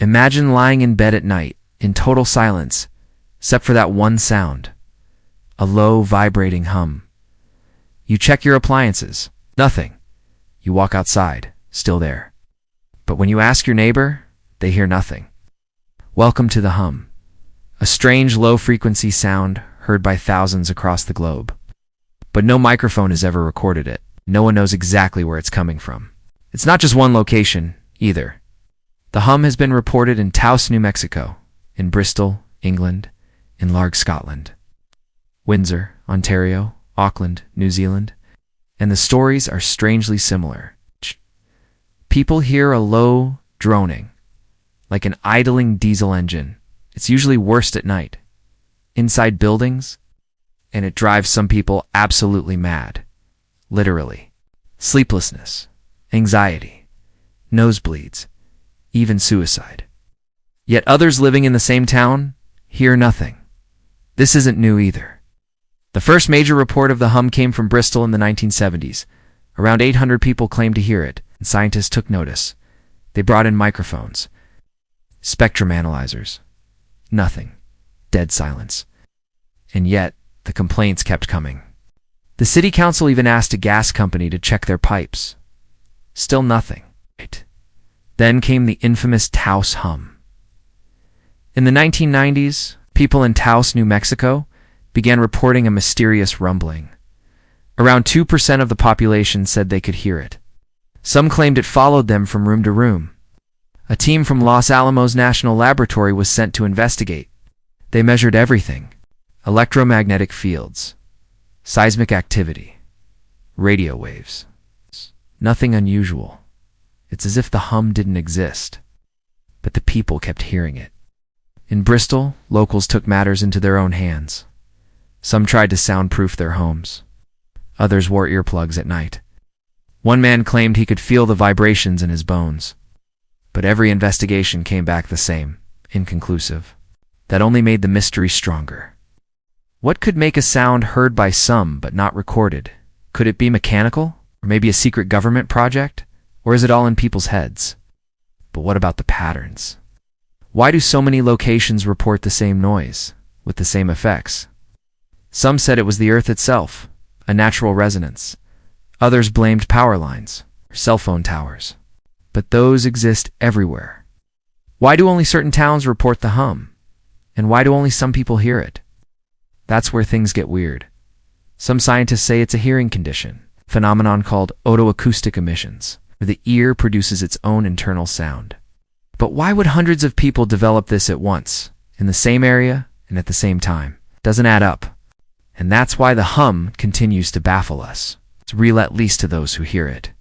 Imagine lying in bed at night, in total silence, except for that one sound. A low, vibrating hum. You check your appliances. Nothing. You walk outside. Still there. But when you ask your neighbor, they hear nothing. Welcome to the hum. A strange, low-frequency sound heard by thousands across the globe. But no microphone has ever recorded it. No one knows exactly where it's coming from. It's not just one location, either. The hum has been reported in Taos, New Mexico, in Bristol, England, in Largs, Scotland, Windsor, Ontario, Auckland, New Zealand, and the stories are strangely similar. People hear a low droning, like an idling diesel engine. It's usually worst at night, inside buildings, and it drives some people absolutely mad. Literally. Sleeplessness, anxiety, nosebleeds, even suicide. Yet others living in the same town hear nothing. This isn't new either. The first major report of the hum came from Bristol in the 1970s. Around 800 people claimed to hear it, and scientists took notice. They brought in microphones, spectrum analyzers. Nothing. Dead silence. And yet, the complaints kept coming. The city council even asked a gas company to check their pipes. Still nothing. Then came the infamous Taos hum. In the 1990s, people in Taos, New Mexico, began reporting a mysterious rumbling. Around 2% of the population said they could hear it. Some claimed it followed them from room to room. A team from Los Alamos National Laboratory was sent to investigate. They measured everything: electromagnetic fields, seismic activity, radio waves. Nothing unusual. It's as if the hum didn't exist. But the people kept hearing it. In Bristol, locals took matters into their own hands. Some tried to soundproof their homes. Others wore earplugs at night. One man claimed he could feel the vibrations in his bones. But every investigation came back the same, inconclusive. That only made the mystery stronger. What could make a sound heard by some but not recorded? Could it be mechanical? Or maybe a secret government project? Or is it all in people's heads? But what about the patterns? Why do so many locations report the same noise, with the same effects? Some said it was the earth itself, a natural resonance. Others blamed power lines, or cell phone towers. But those exist everywhere. Why do only certain towns report the hum? And why do only some people hear it? That's where things get weird. Some scientists say it's a hearing condition, a phenomenon called otoacoustic emissions, where the ear produces its own internal sound. But why would hundreds of people develop this at once, in the same area and at the same time? It doesn't add up. And that's why the hum continues to baffle us. It's real, at least to those who hear it.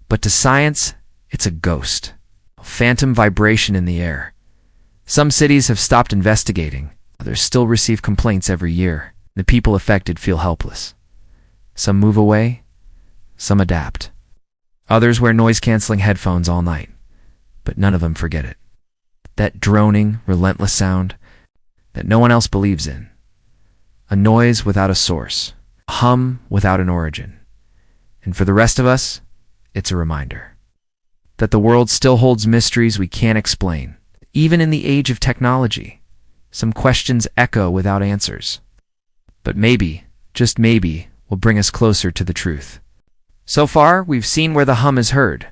But to science, it's a ghost, a phantom vibration in the air. Some cities have stopped investigating. Others still receive complaints every year. The people affected feel helpless. Some move away, some adapt. Others wear noise-canceling headphones all night, but none of them forget it. That droning, relentless sound that no one else believes in. A noise without a source, a hum without an origin. And for the rest of us, it's a reminder that the world still holds mysteries we can't explain. Even in the age of technology, some questions echo without answers. But maybe, just maybe, will bring us closer to the truth. So far, we've seen where the hum is heard.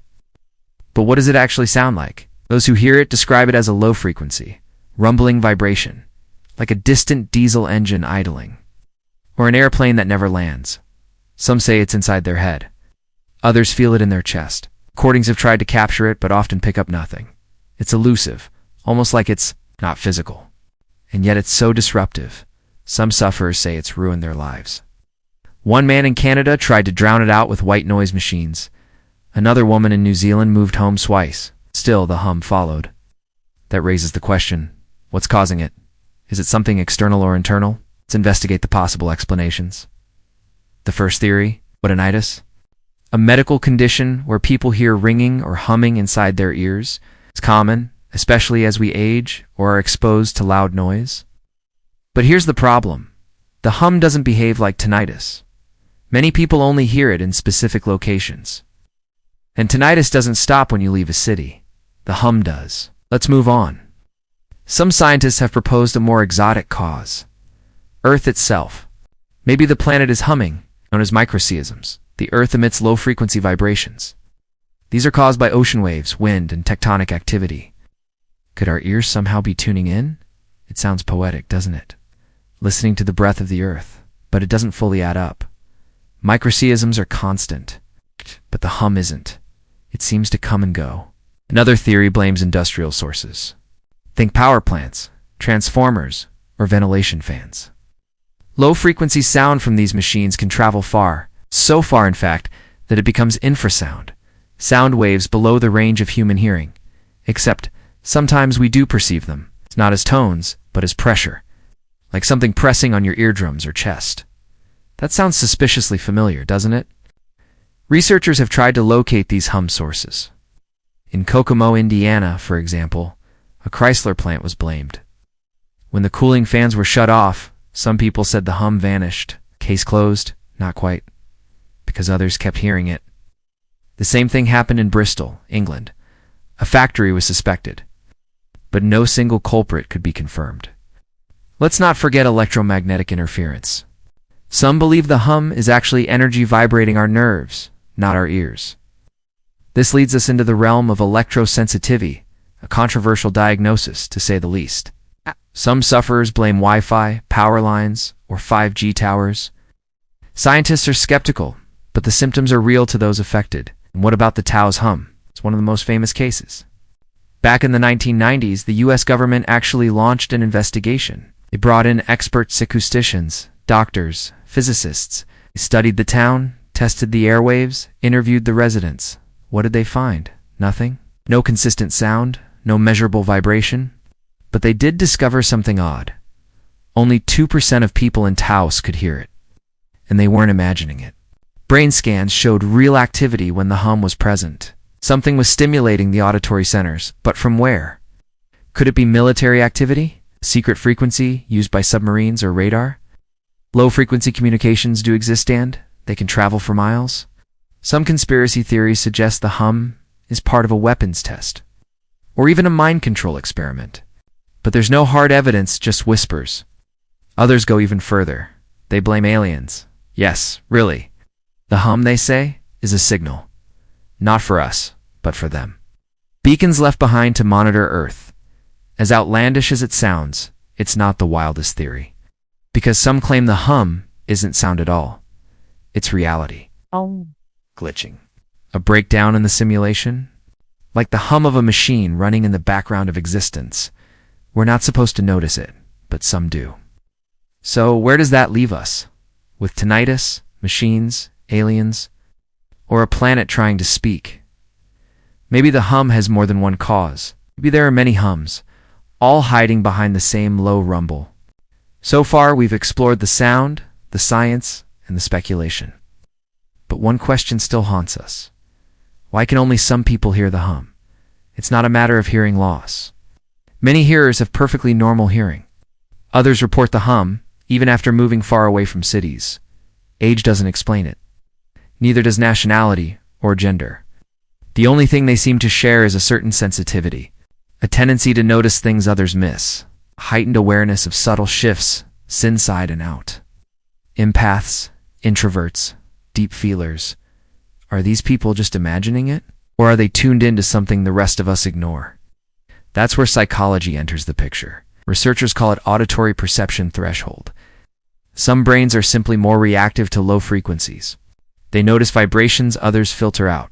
But what does it actually sound like? Those who hear it describe it as a low-frequency, rumbling vibration, like a distant diesel engine idling, or an airplane that never lands. Some say it's inside their head. Others feel it in their chest. Recordings have tried to capture it, but often pick up nothing. It's elusive, almost like it's not physical. And yet it's so disruptive. Some sufferers say it's ruined their lives. One man in Canada tried to drown it out with white noise machines. Another woman in New Zealand moved home twice. Still, the hum followed. That raises the question, what's causing it? Is it something external or internal? Let's investigate the possible explanations. The first theory, otonitis, a medical condition where people hear ringing or humming inside their ears. It's common, especially as we age or are exposed to loud noise. But here's the problem. The hum doesn't behave like tinnitus. Many people only hear it in specific locations. And tinnitus doesn't stop when you leave a city. The hum does. Let's move on. Some scientists have proposed a more exotic cause. Earth itself. Maybe the planet is humming, known as microseisms. The Earth emits low-frequency vibrations. These are caused by ocean waves, wind, and tectonic activity. Could our ears somehow be tuning in? It sounds poetic, doesn't it? Listening to the breath of the Earth, but it doesn't fully add up. Microseisms are constant, but the hum isn't. It seems to come and go. Another theory blames industrial sources. Think power plants, transformers, or ventilation fans. Low-frequency sound from these machines can travel far, so far in fact, that it becomes infrasound, sound waves below the range of human hearing. Except, sometimes we do perceive them. It's not as tones, but as pressure, like something pressing on your eardrums or chest. That sounds suspiciously familiar, doesn't it? Researchers have tried to locate these hum sources. In Kokomo, Indiana, for example, a Chrysler plant was blamed. When the cooling fans were shut off, some people said the hum vanished. Case closed? Not quite, because others kept hearing it. The same thing happened in Bristol, England. A factory was suspected, but no single culprit could be confirmed. Let's not forget electromagnetic interference. Some believe the hum is actually energy vibrating our nerves, not our ears. This leads us into the realm of electrosensitivity, a controversial diagnosis, to say the least. Some sufferers blame Wi-Fi, power lines, or 5G towers. Scientists are skeptical, but the symptoms are real to those affected. And what about the Taos hum? It's one of the most famous cases. Back in the 1990s, the US government actually launched an investigation. They brought in expert acousticians, doctors, physicists. They studied the town, tested the airwaves, interviewed the residents. What did they find? Nothing. No consistent sound, no measurable vibration. But they did discover something odd. Only 2% of people in Taos could hear it, and they weren't imagining it. Brain scans showed real activity when the hum was present. Something was stimulating the auditory centers, but from where? Could it be military activity? Secret frequency used by submarines or radar? Low-frequency communications do exist, and they can travel for miles. Some conspiracy theories suggest the hum is part of a weapons test, or even a mind control experiment. But there's no hard evidence, just whispers. Others go even further. They blame aliens. Yes, really. The hum, they say, is a signal. Not for us, but for them. Beacons left behind to monitor Earth. As outlandish as it sounds, it's not the wildest theory. Because some claim the hum isn't sound at all. It's reality. Glitching. A breakdown in the simulation? Like the hum of a machine running in the background of existence. We're not supposed to notice it, but some do. So where does that leave us? With tinnitus, machines, aliens, or a planet trying to speak? Maybe the hum has more than one cause. Maybe there are many hums, all hiding behind the same low rumble. So far, we've explored the sound, the science, and the speculation. But one question still haunts us. Why can only some people hear the hum? It's not a matter of hearing loss. Many hearers have perfectly normal hearing. Others report the hum, even after moving far away from cities. Age doesn't explain it. Neither does nationality or gender. The only thing they seem to share is a certain sensitivity, a tendency to notice things others miss, a heightened awareness of subtle shifts, inside and out. Empaths, introverts, deep feelers. Are these people just imagining it? Or are they tuned into something the rest of us ignore? That's where psychology enters the picture. Researchers call it auditory perception threshold. Some brains are simply more reactive to low frequencies. They notice vibrations others filter out.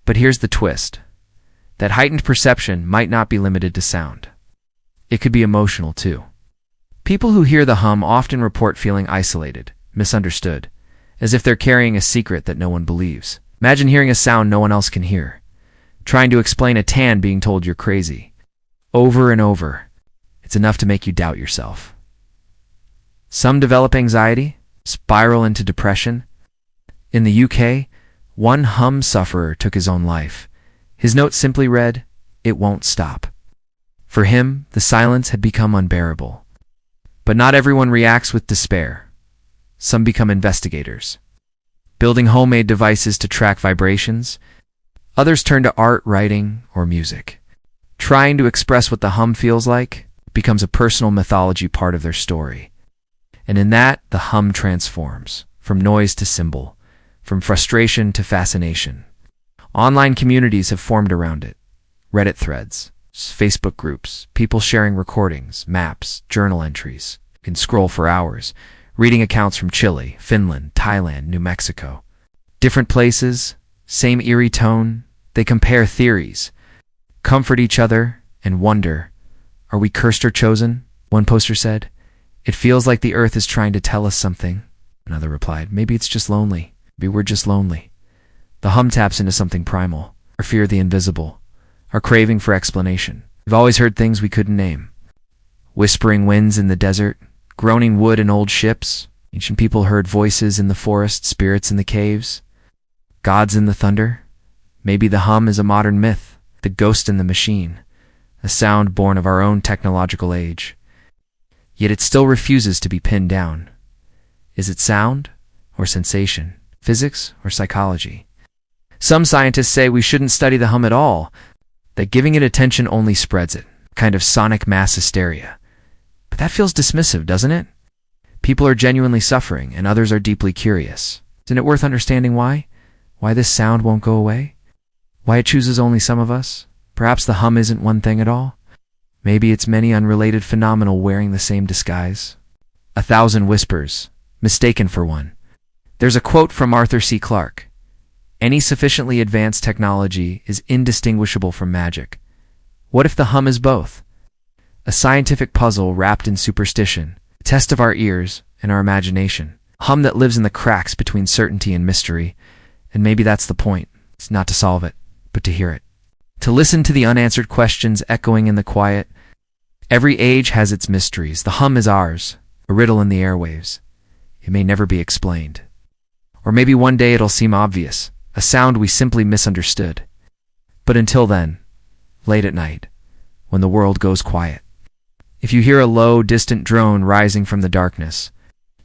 But here's the twist. That heightened perception might not be limited to sound. It could be emotional too. People who hear the hum often report feeling isolated, misunderstood, as if they're carrying a secret that no one believes. Imagine hearing a sound no one else can hear, trying to explain a tan being told you're crazy. Over and over, it's enough to make you doubt yourself. Some develop anxiety, spiral into depression. In the UK, one hum sufferer took his own life. His note simply read, "It won't stop." For him, the silence had become unbearable. But not everyone reacts with despair. Some become investigators, building homemade devices to track vibrations. Others turn to art, writing, or music, Trying to express what the hum feels like becomes a personal mythology part of their story. And in that, the hum transforms, from noise to symbol, from frustration to fascination. Online communities have formed around it. Reddit threads, Facebook groups, people sharing recordings, maps, journal entries. You can scroll for hours, reading accounts from Chile, Finland, Thailand, New Mexico. Different places, same eerie tone. They compare theories, comfort each other, and wonder, are we cursed or chosen? One poster said. It feels like the earth is trying to tell us something. Another replied, maybe it's just lonely. Maybe we're just lonely. The hum taps into something primal, our fear of the invisible, our craving for explanation. We've always heard things we couldn't name. Whispering winds in the desert, groaning wood in old ships. Ancient people heard voices in the forest, spirits in the caves, gods in the thunder. Maybe the hum is a modern myth, the ghost in the machine, a sound born of our own technological age. Yet it still refuses to be pinned down. Is it sound or sensation, physics or psychology? Some scientists say we shouldn't study the hum at all, that giving it attention only spreads it, kind of sonic mass hysteria. But that feels dismissive, doesn't it? People are genuinely suffering, and others are deeply curious. Isn't it worth understanding why? Why this sound won't go away? Why it chooses only some of us? Perhaps the hum isn't one thing at all. Maybe it's many unrelated phenomena wearing the same disguise. 1,000 whispers, mistaken for one. There's a quote from Arthur C. Clarke. Any sufficiently advanced technology is indistinguishable from magic. What if the hum is both? A scientific puzzle wrapped in superstition, a test of our ears and our imagination. A hum that lives in the cracks between certainty and mystery. And maybe that's the point. It's not to solve it, but to hear it. To listen to the unanswered questions echoing in the quiet. Every age has its mysteries. The hum is ours, a riddle in the airwaves. It may never be explained. Or maybe one day it'll seem obvious, a sound we simply misunderstood. But until then, late at night, when the world goes quiet, if you hear a low, distant drone rising from the darkness,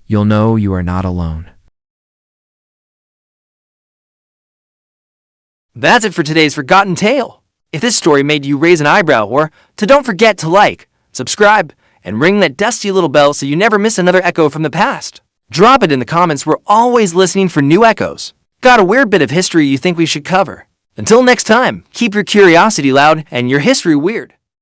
you'll know you are not alone. That's it for today's Forgotten Tale. If this story made you raise an eyebrow don't forget to like, subscribe, and ring that dusty little bell so you never miss another echo from the past. Drop it in the comments. We're always listening for new echoes. Got a weird bit of history you think we should cover? Until next time, keep your curiosity loud and your history weird.